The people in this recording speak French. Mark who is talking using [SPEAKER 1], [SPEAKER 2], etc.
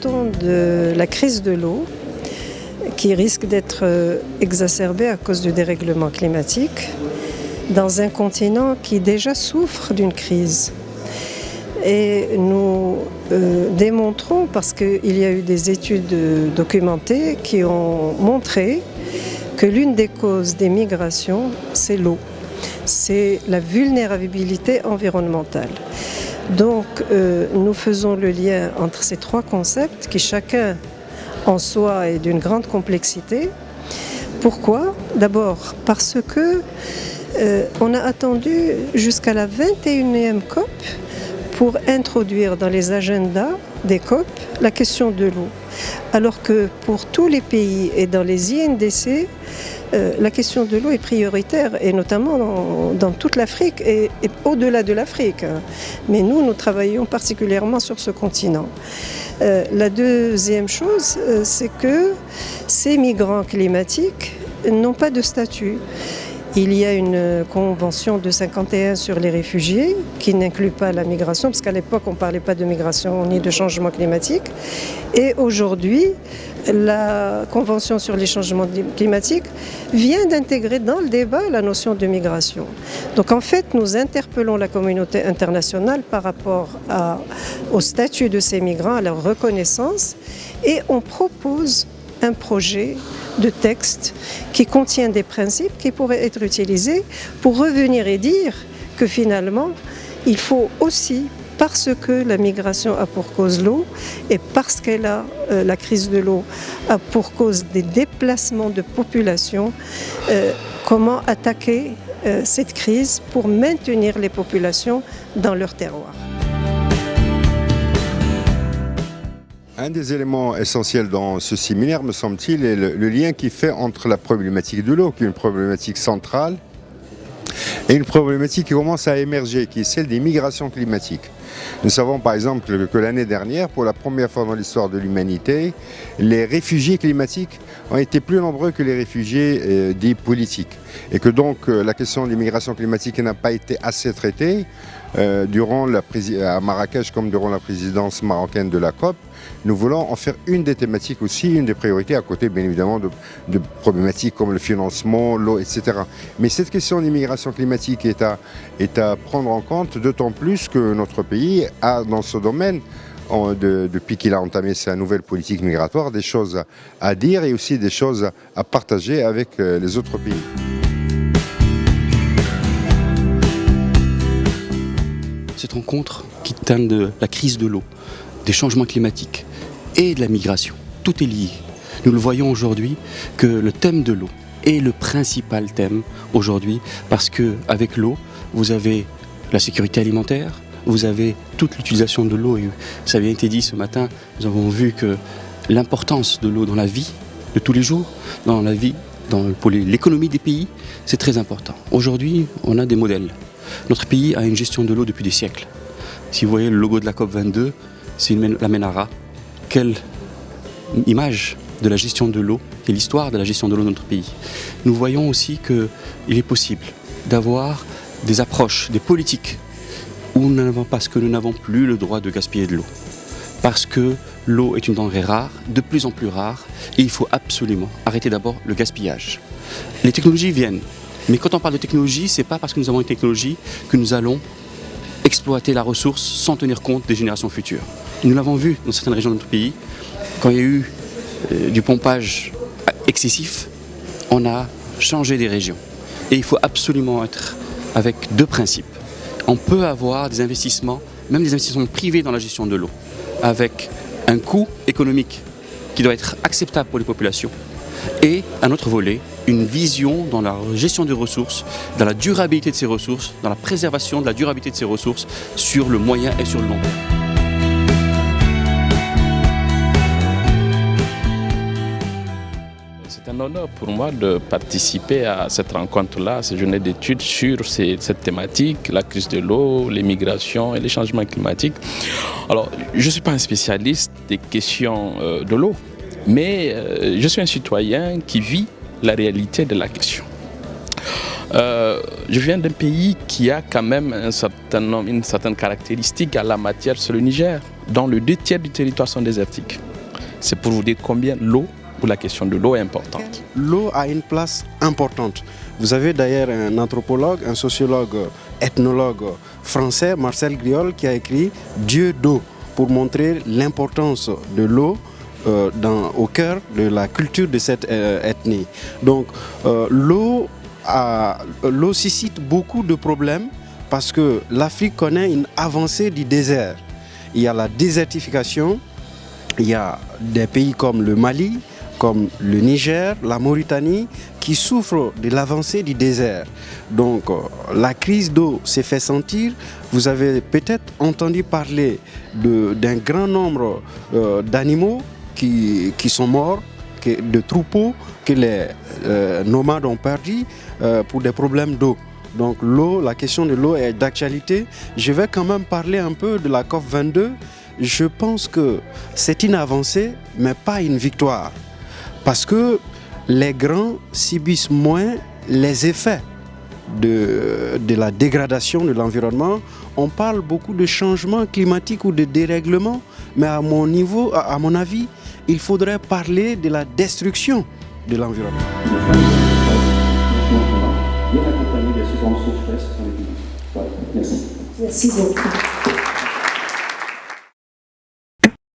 [SPEAKER 1] sortons de la crise de l'eau qui risque d'être exacerbée à cause du dérèglement climatique dans un continent qui déjà souffre d'une crise. Et nous démontrons, parce qu'il y a eu des études documentées qui ont montré que l'une des causes des migrations, c'est l'eau. C'est la vulnérabilité environnementale. Donc nous faisons le lien entre ces trois concepts qui chacun en soi est d'une grande complexité. Pourquoi ? D'abord parce que on a attendu jusqu'à la 21e COP pour introduire dans les agendas des COP la question de l'eau. Alors que pour tous les pays et dans les INDC, la question de l'eau est prioritaire, et notamment dans toute l'Afrique et au-delà de l'Afrique. Mais nous travaillons particulièrement sur ce continent. La deuxième chose, c'est que ces migrants climatiques n'ont pas de statut. Il y a une convention de 51 sur les réfugiés qui n'inclut pas la migration, parce qu'à l'époque on ne parlait pas de migration ni de changement climatique. Et aujourd'hui, la convention sur les changements climatiques vient d'intégrer dans le débat la notion de migration. Donc en fait, nous interpellons la communauté internationale par rapport au statut de ces migrants, à leur reconnaissance, et on propose un projet de texte qui contient des principes qui pourraient être utilisés pour revenir et dire que finalement, il faut aussi, parce que la migration a pour cause l'eau et parce qu'elle a la crise de l'eau a pour cause des déplacements de population, comment attaquer cette crise pour maintenir les populations dans leur terroir.
[SPEAKER 2] Un des éléments essentiels dans ce séminaire, me semble-t-il, est le lien qu'il fait entre la problématique de l'eau, qui est une problématique centrale, et une problématique qui commence à émerger, qui est celle des migrations climatiques. Nous savons par exemple que l'année dernière, pour la première fois dans l'histoire de l'humanité, les réfugiés climatiques ont été plus nombreux que les réfugiés dits politiques. Et que donc la question des migrations climatiques n'a pas été assez traitée à Marrakech comme durant la présidence marocaine de la COP. Nous voulons en faire une des thématiques aussi, une des priorités, à côté bien évidemment de problématiques comme le financement, l'eau, etc. Mais cette question d'immigration climatique est à prendre en compte, d'autant plus que notre pays a dans ce domaine, depuis qu'il a entamé sa nouvelle politique migratoire, des choses à dire et aussi des choses à partager avec les autres pays.
[SPEAKER 3] Cette rencontre qui teinte de la crise de l'eau, des changements climatiques et de la migration, tout est lié. Nous le voyons aujourd'hui que le thème de l'eau est le principal thème aujourd'hui, parce qu'avec l'eau, vous avez la sécurité alimentaire, vous avez toute l'utilisation de l'eau. Et ça a bien été dit ce matin, nous avons vu que l'importance de l'eau dans la vie de tous les jours, dans la vie, pour l'économie des pays, c'est très important. Aujourd'hui, on a des modèles. Notre pays a une gestion de l'eau depuis des siècles. Si vous voyez le logo de la COP22, c'est la Menara. Quelle image de la gestion de l'eau et l'histoire de la gestion de l'eau dans notre pays. Nous voyons aussi qu'il est possible d'avoir des approches, des politiques parce que nous n'avons plus le droit de gaspiller de l'eau. Parce que l'eau est une denrée rare, de plus en plus rare, et il faut absolument arrêter d'abord le gaspillage. Les technologies viennent, mais quand on parle de technologie, ce n'est pas parce que nous avons une technologie que nous allons exploiter la ressource sans tenir compte des générations futures. Nous l'avons vu dans certaines régions de notre pays, quand il y a eu du pompage excessif, on a changé des régions. Et il faut absolument être avec deux principes. On peut avoir des investissements, même des investissements privés dans la gestion de l'eau, avec un coût économique qui doit être acceptable pour les populations, et un autre volet, une vision dans la gestion des ressources, dans la durabilité de ces ressources, dans la préservation de la durabilité de ces ressources sur le moyen et sur le long terme.
[SPEAKER 4] C'est un honneur pour moi de participer à cette rencontre-là, ces journées d'études sur cette thématique, la crise de l'eau, les migrations et les changements climatiques. Alors, je ne suis pas un spécialiste des questions de l'eau, mais je suis un citoyen qui vit la réalité de la question. Je viens d'un pays qui a quand même une certaine caractéristique à la matière, c'est le Niger, dont les 2 tiers du territoire sont désertiques. C'est pour vous dire combien l'eau, ou la question de l'eau est importante.
[SPEAKER 5] L'eau a une place importante. Vous avez d'ailleurs un anthropologue, un sociologue, ethnologue français, Marcel Griol, qui a écrit « Dieu d'eau » pour montrer l'importance de l'eau au cœur de la culture de cette ethnie. Donc l'eau suscite beaucoup de problèmes parce que l'Afrique connaît une avancée du désert. Il y a la désertification, il y a des pays comme le Mali, comme le Niger, la Mauritanie, qui souffrent de l'avancée du désert. Donc la crise d'eau s'est fait sentir. Vous avez peut-être entendu parler d'un grand nombre d'animaux qui sont morts, de troupeaux que les nomades ont perdu pour des problèmes d'eau. Donc l'eau, la question de l'eau est d'actualité. Je vais quand même parler un peu de la COP22. Je pense que c'est une avancée, mais pas une victoire. Parce que les grands subissent moins les effets de la dégradation de l'environnement. On parle beaucoup de changement climatique ou de dérèglement, mais à mon avis, il faudrait parler de la destruction de l'environnement.
[SPEAKER 6] Merci beaucoup.